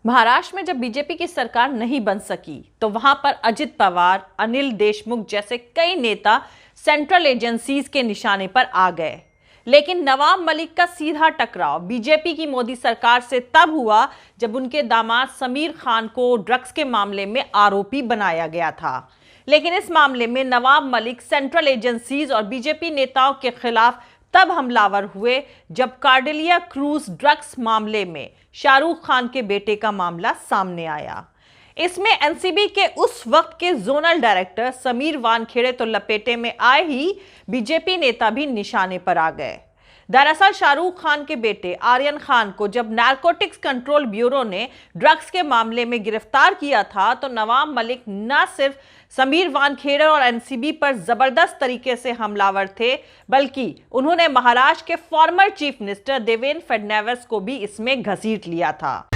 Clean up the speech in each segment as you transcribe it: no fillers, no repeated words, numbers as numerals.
महाराष्ट्र में जब बीजेपी की सरकार नहीं बन सकी तो वहां पर अजित पवार, अनिल देशमुख जैसे कई नेता सेंट्रल एजेंसीज के निशाने पर आ गए। लेकिन नवाब मलिक का सीधा टकराव बीजेपी की मोदी सरकार से तब हुआ जब उनके दामाद समीर खान को ड्रग्स के मामले में आरोपी बनाया गया था। लेकिन इस मामले में नवाब मलिक सेंट्रल एजेंसीज और बीजेपी नेताओं के खिलाफ तब हमलावर हुए जब कार्डेलिया क्रूज ड्रग्स मामले में शाहरुख खान के बेटे का मामला सामने आया। इसमें एनसीबी के उस वक्त के जोनल डायरेक्टर समीर वानखेड़े तो लपेटे में आए ही बीजेपी नेता भी निशाने पर आ गए। दरअसल शाहरुख खान के बेटे आर्यन खान को जब नारकोटिक्स कंट्रोल ब्यूरो ने ड्रग्स के मामले में गिरफ्तार किया था तो नवाब मलिक न सिर्फ समीर वानखेड़े और एनसीबी पर जबरदस्त तरीके से हमलावर थे, बल्कि उन्होंने महाराष्ट्र के former chief minister Devendra Fadnavis को भी इसमें घसीट लिया था।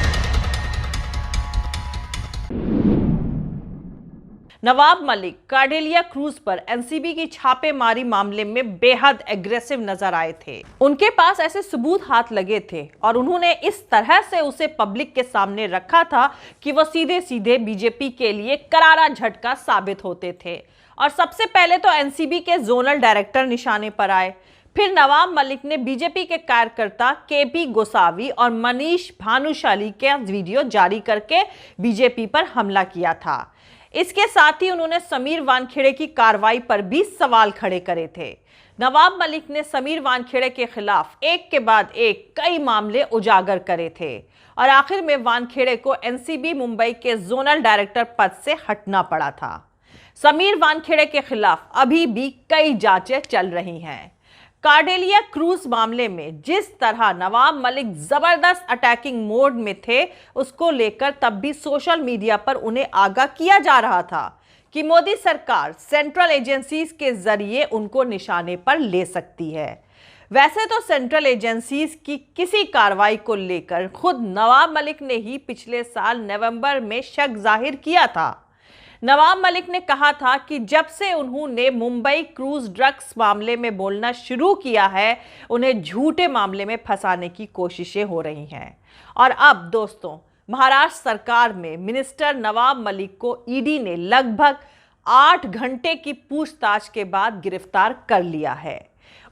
नवाब मलिक कार्डेलिया क्रूज पर एनसीबी की छापेमारी मामले में बेहद एग्रेसिव नजर आए थे। उनके पास ऐसे सबूत हाथ लगे थे और उन्होंने इस तरह से उसे पब्लिक के सामने रखा था कि वो सीधे सीधे बीजेपी के लिए करारा झटका साबित होते थे। और सबसे पहले तो एनसीबी के जोनल डायरेक्टर निशाने पर आए। फिर नवाब मलिक ने बीजेपी के कार्यकर्ता केपी गोसावी और मनीष भानुशाली के वीडियो जारी करके बीजेपी पर हमला किया था। इसके साथ ही उन्होंने समीर वानखेड़े की कार्रवाई पर भी सवाल खड़े करे थे। नवाब मलिक ने समीर वानखेड़े के खिलाफ एक के बाद एक कई मामले उजागर करे थे और आखिर में वानखेड़े को एनसीबी मुंबई के जोनल डायरेक्टर पद से हटना पड़ा था। समीर वानखेड़े के खिलाफ अभी भी कई जांचें चल रही हैं। कार्डेलिया क्रूज मामले में जिस तरह नवाब मलिक जबरदस्त अटैकिंग मोड में थे, उसको लेकर तब भी सोशल मीडिया पर उन्हें आगाह किया जा रहा था कि मोदी सरकार सेंट्रल एजेंसीज के जरिए उनको निशाने पर ले सकती है। वैसे तो सेंट्रल एजेंसीज की किसी कार्रवाई को लेकर खुद नवाब मलिक ने ही पिछले साल नवंबर में शक जाहिर किया था। नवाब मलिक ने कहा था कि जब से उन्होंने मुंबई क्रूज ड्रग्स मामले में बोलना शुरू किया है, उन्हें झूठे मामले में फंसाने की कोशिशें हो रही हैं। और अब दोस्तों, महाराष्ट्र सरकार में मिनिस्टर नवाब मलिक को ईडी ने लगभग 8 घंटे की पूछताछ के बाद गिरफ्तार कर लिया है।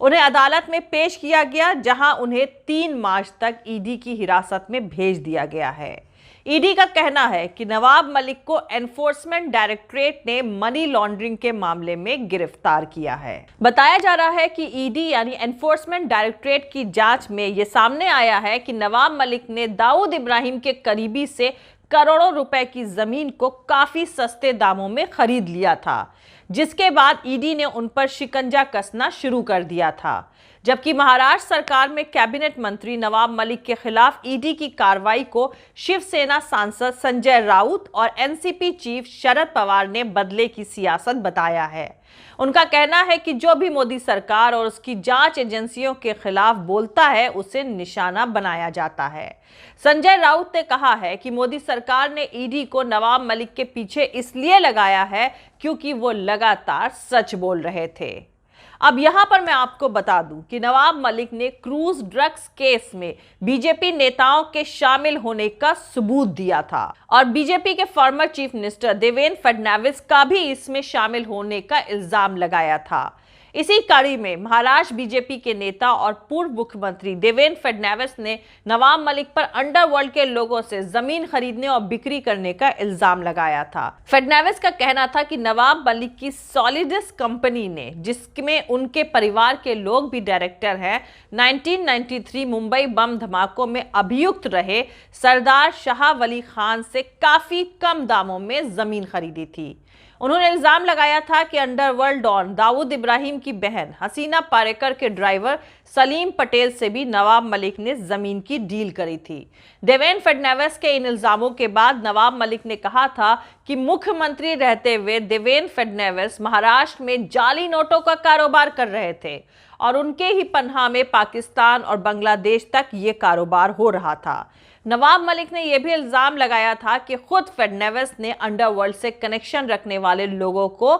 उन्हें अदालत में पेश किया गया, जहां उन्हें 3 मार्च तक ईडी की हिरासत में भेज दिया गया है। ईडी का कहना है कि नवाब मलिक को एनफोर्समेंट डायरेक्टरेट ने मनी लॉन्ड्रिंग के मामले में गिरफ्तार किया है। बताया जा रहा है कि ईडी यानी एनफोर्समेंट डायरेक्टरेट की जांच में यह सामने आया है कि नवाब मलिक ने दाऊद इब्राहिम के करीबी से करोड़ों रुपए की जमीन को काफी सस्ते दामों में खरीद लिया था, जिसके बाद ईडी ने उन पर शिकंजा कसना शुरू कर दिया था। जबकि महाराष्ट्र सरकार में कैबिनेट मंत्री नवाब मलिक के खिलाफ ईडी की कार्रवाई को शिवसेना सांसद संजय राउत और एनसीपी चीफ शरद पवार ने बदले की सियासत बताया है। उनका कहना है कि जो भी मोदी सरकार और उसकी जांच एजेंसियों के खिलाफ बोलता है, उसे निशाना बनाया जाता है। संजय राउत ने कहा है कि मोदी सरकार ने ईडी को नवाब मलिक के पीछे इसलिए लगाया है क्योंकि वो लगातार सच बोल रहे थे। अब यहां पर मैं आपको बता दूं कि नवाब मलिक ने क्रूज ड्रग्स केस में बीजेपी नेताओं के शामिल होने का सबूत दिया था और बीजेपी के former chief minister Devendra Fadnavis का भी इसमें शामिल होने का इल्जाम लगाया था। इसी कड़ी में महाराष्ट्र बीजेपी के नेता और पूर्व मुख्यमंत्री देवेंद्र फडणवीस ने नवाब मलिक पर अंडरवर्ल्ड के लोगों से जमीन खरीदने और बिक्री करने का इल्जाम लगाया था। फडणवीस का कहना था कि नवाब मलिक की सॉलिडिस कंपनी ने, जिसमें उनके परिवार के लोग भी डायरेक्टर हैं, 1993 मुंबई बम धमाकों में अभियुक्त रहे सरदार शाह वली खान से काफी कम दामों में जमीन खरीदी थी। उन्होंने इल्जाम लगाया था कि अंडरवर्ल्ड डॉन दाऊद इब्राहिम की बहन हसीना पारेकर के ड्राइवर सलीम पटेल से भी नवाब मलिक ने जमीन की डील करी थी। देवेंद्र फडणवीस के इन इल्जामों के बाद नवाब मलिक ने कहा था कि मुख्यमंत्री रहते हुए देवेंद्र फडणवीस महाराष्ट्र में जाली नोटों का कारोबार कर रहे थे और उनके ही पन्हा में पाकिस्तान और बांग्लादेश तक ये कारोबार हो रहा था। नवाब मलिक ने यह भी इल्जाम लगाया था कि खुद फडणवीस ने अंडरवर्ल्ड से कनेक्शन रखने वाले लोगों को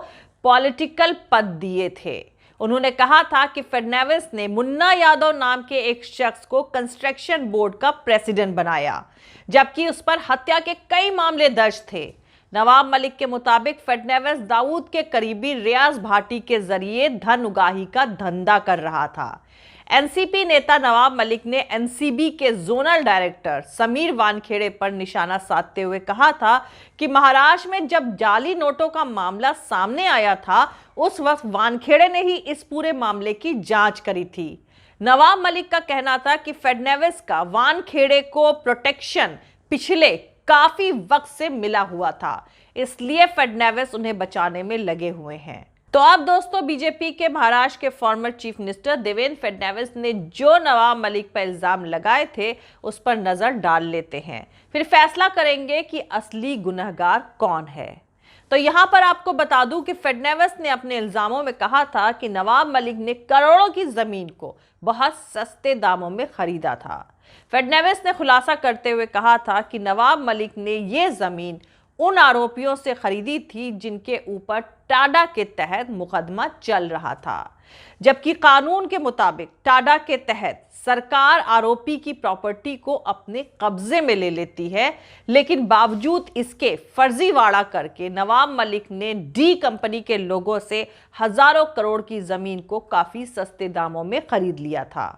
पॉलिटिकल पद दिए थे। उन्होंने कहा था कि फडणवीस ने मुन्ना यादव नाम के एक शख्स को कंस्ट्रक्शन बोर्ड का प्रेसिडेंट बनाया, जबकि उस पर हत्या के कई मामले दर्ज थे। नवाब मलिक के मुताबिक फडणवीस दाऊद के करीबी रियाज भाटी के जरिए धन उगाही का धंधा कर रहा था। एनसीपी नेता नवाब मलिक ने एनसीबी के जोनल डायरेक्टर समीर वानखेड़े पर निशाना साधते हुए कहा था कि महाराष्ट्र में जब जाली नोटों का मामला सामने आया था, उस वक्त वानखेड़े ने ही इस पूरे मामले की जांच करी थी। नवाब मलिक का कहना था कि फडणवीस का वानखेड़े को प्रोटेक्शन पिछले काफी वक्त से मिला हुआ था, इसलिए फडणवीस उन्हें बचाने में लगे हुए हैं। तो अब दोस्तों, बीजेपी के महाराष्ट्र के former chief minister Devendra Fadnavis ने जो नवाब मलिक पर इल्जाम लगाए थे उस पर नजर डाल लेते हैं, फिर फैसला करेंगे कि असली गुनहगार कौन है। तो यहां पर आपको बता दूं कि फडणवीस ने अपने इल्जामों में कहा था कि नवाब मलिक ने करोड़ों की जमीन को बहुत सस्ते दामों में खरीदा था। फडणवीस ने खुलासा करते हुए कहा था कि नवाब मलिक ने यह जमीन उन आरोपियों से खरीदी थी जिनके ऊपर टाडा के तहत मुकदमा चल रहा था, जबकि कानून के मुताबिक टाडा के तहत सरकार आरोपी की प्रॉपर्टी को अपने कब्जे में ले लेती है, लेकिन बावजूद इसके फर्जीवाड़ा करके नवाब मलिक ने डी कंपनी के लोगों से हजारों करोड़ की जमीन को काफी सस्ते दामों में खरीद लिया था।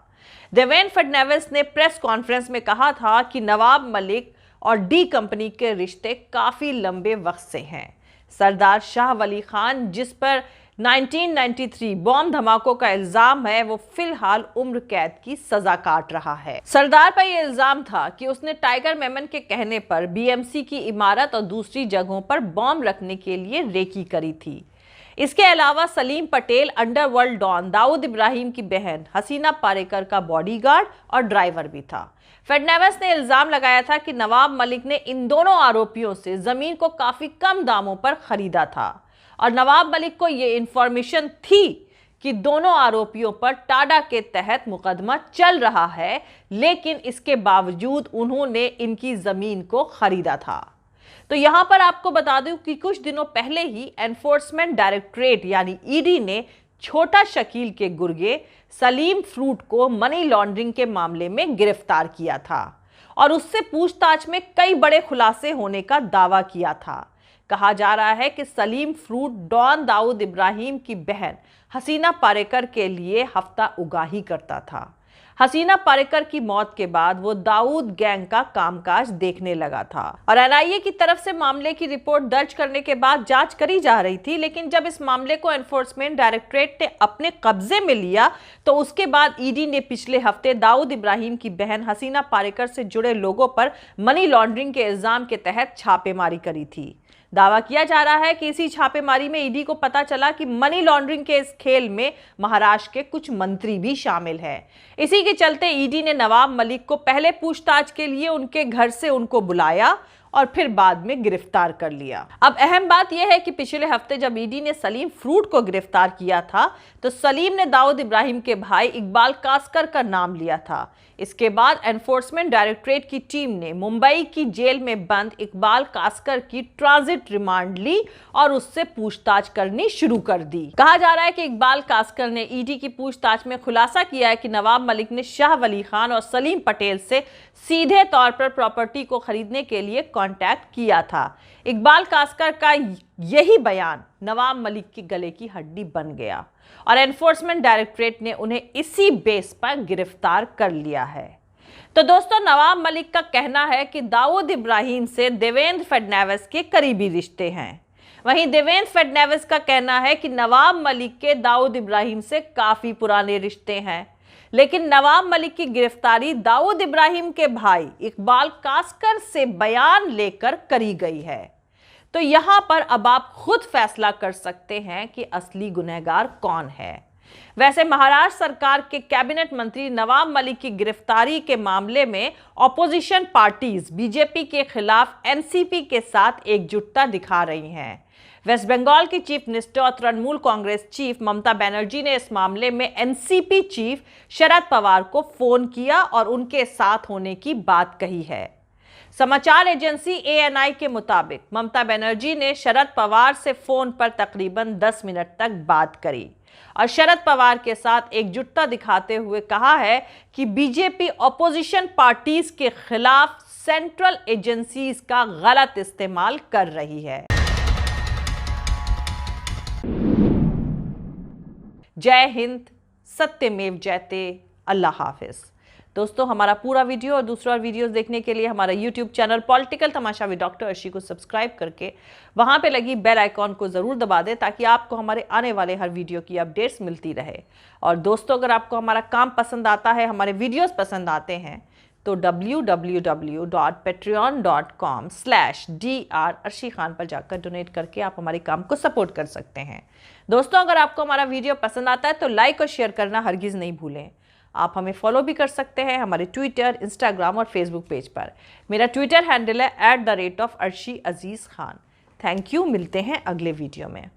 देवेंद्र फडणवीस ने प्रेस कॉन्फ्रेंस में कहा था कि नवाब मलिक और डी कंपनी के रिश्ते काफी लंबे वक्त से हैं। सरदार शाह वली खान, जिस पर 1993 बॉम्ब धमाकों का इल्जाम है, वो फिलहाल उम्र कैद की सजा काट रहा है। सरदार पर यह इल्जाम था कि उसने टाइगर मेमन के कहने पर बीएमसी की इमारत और दूसरी जगहों पर बॉम्ब रखने के लिए रेकी करी थी। इसके अलावा सलीम पटेल अंडरवर्ल्ड डॉन दाऊद इब्राहिम की बहन हसीना पारेकर का बॉडीगार्ड और ड्राइवर भी था। फडणवीस ने इल्जाम लगाया था कि नवाब मलिक ने इन दोनों आरोपियों से जमीन को काफी कम दामों पर खरीदा था और नवाब मलिक को यह इंफॉर्मेशन थी कि दोनों आरोपियों पर टाडा के तहत मुकदमा चल रहा है, लेकिन इसके बावजूद उन्होंने इनकी जमीन को खरीदा था। तो यहां पर आपको बता दूं कि कुछ दिनों पहले ही एनफोर्समेंट डायरेक्टरेट यानी ईडी ने छोटा शकील के गुर्गे सलीम फ्रूट को मनी लॉन्ड्रिंग के मामले में गिरफ्तार किया था और उससे पूछताछ में कई बड़े खुलासे होने का दावा किया था। कहा जा रहा है कि सलीम फ्रूट डॉन दाऊद इब्राहिम की बहन हसीना पारेकर के लिए हफ्ता उगाही करता था। हसीना पारेकर की मौत के बाद वो दाऊद गैंग का कामकाज देखने लगा था और एनआईए की तरफ से मामले की रिपोर्ट दर्ज करने के बाद जांच करी जा रही थी, लेकिन जब इस मामले को एनफोर्समेंट डायरेक्टरेट ने अपने कब्जे में लिया तो उसके बाद ईडी ने पिछले हफ्ते दाऊद इब्राहिम की बहन हसीना पारेकर से जुड़े लोगों पर मनी लॉन्ड्रिंग के इल्जाम के तहत छापेमारी करी थी। दावा किया जा रहा है कि इसी छापेमारी में ईडी को पता चला कि मनी लॉन्ड्रिंग के इस खेल में महाराष्ट्र के कुछ मंत्री भी शामिल हैं। इसी के चलते ईडी ने नवाब मलिक को पहले पूछताछ के लिए उनके घर से उनको बुलाया और फिर बाद में गिरफ्तार कर लिया। अब अहम बात यह है कि पिछले हफ्ते जब ईडी ने सलीम फ्रूट को गिरफ्तार किया था तो सलीम ने दाऊद इब्राहिम के भाई इकबाल कासकर का नाम लिया था। इसके बाद एनफोर्समेंट डायरेक्टरेट की टीम ने मुंबई की जेल में बंद इकबाल कासकर की ट्रांजिट रिमांड ली और उससे पूछताछ करनी शुरू कर दी। कहा जा रहा है कि इकबाल कासकर ने ईडी की पूछताछ में खुलासा किया है कि नवाब मलिक ने शाह वली खान और सलीम पटेल से सीधे तौर पर प्रॉपर्टी को खरीदने के लिए कांटेक्ट किया था। इकबाल कासकर का यही बयान नवाब मलिक की गले की हड्डी बन गया और एनफोर्समेंट डायरेक्टरेट ने उन्हें इसी बेस पर गिरफ्तार कर लिया है। तो दोस्तों, नवाब मलिक का कहना है कि दाऊद इब्राहिम से देवेंद्र फडणवीस के करीबी रिश्ते हैं। वहीं देवेंद्र फडणवीस का कहना है कि नवाब मलिक के दाऊद इब्राहिम से काफी पुराने रिश्ते हैं, लेकिन नवाब मलिक की गिरफ्तारी दाऊद इब्राहिम के भाई इकबाल कासकर से बयान लेकर करी गई है। तो यहां पर अब आप खुद फैसला कर सकते हैं कि असली गुनहगार कौन है। वैसे महाराष्ट्र सरकार के कैबिनेट मंत्री नवाब मलिक की गिरफ्तारी के मामले में ऑपोजिशन पार्टीज बीजेपी के खिलाफ एनसीपी के साथ एकजुटता दिखा रही हैं। वेस्ट बंगाल की चीफ मिनिस्टर और तृणमूल कांग्रेस चीफ ममता बनर्जी ने इस मामले में एनसीपी चीफ शरद पवार को फोन किया और उनके साथ होने की बात कही है। समाचार एजेंसी एएनआई के मुताबिक ममता बनर्जी ने शरद पवार से फोन पर तकरीबन 10 मिनट तक बात करी। और शरद पवार के साथ एकजुटता दिखाते हुए कहा है कि बीजेपी ऑपोजिशन पार्टीज के खिलाफ सेंट्रल एजेंसीज का गलत इस्तेमाल कर रही है। जय हिंद, सत्यमेव जयते, अल्लाह हाफिज। दोस्तों, हमारा पूरा वीडियो और दूसरा वीडियोस देखने के लिए हमारा YouTube channel political Tamasha with doctor Arshi को सब्सक्राइब करके वहां पे लगी बेल आइकॉन को जरूर दबा दें ताकि आपको हमारे आने वाले हर वीडियो की अपडेट्स मिलती रहे। और दोस्तों, अगर आपको हमारा काम पसंद आता है, हमारे वीडियोस पसंद आते हैं, तो www.patreon.com/dr अर्शी खान पर जाकर डोनेट करके आप हमारे काम को सपोर्ट कर सकते हैं। दोस्तों, अगर आपको हमारा वीडियो पसंद आता है तो लाइक और शेयर करना हरगिज़ नहीं भूलें। आप हमें फॉलो भी कर सकते हैं हमारे ट्विटर, इंस्टाग्राम और फेसबुक पेज पर। मेरा ट्विटर हैंडल है @arshi aziz khan। Thank you, मिलते हैं अगले वीडियो में।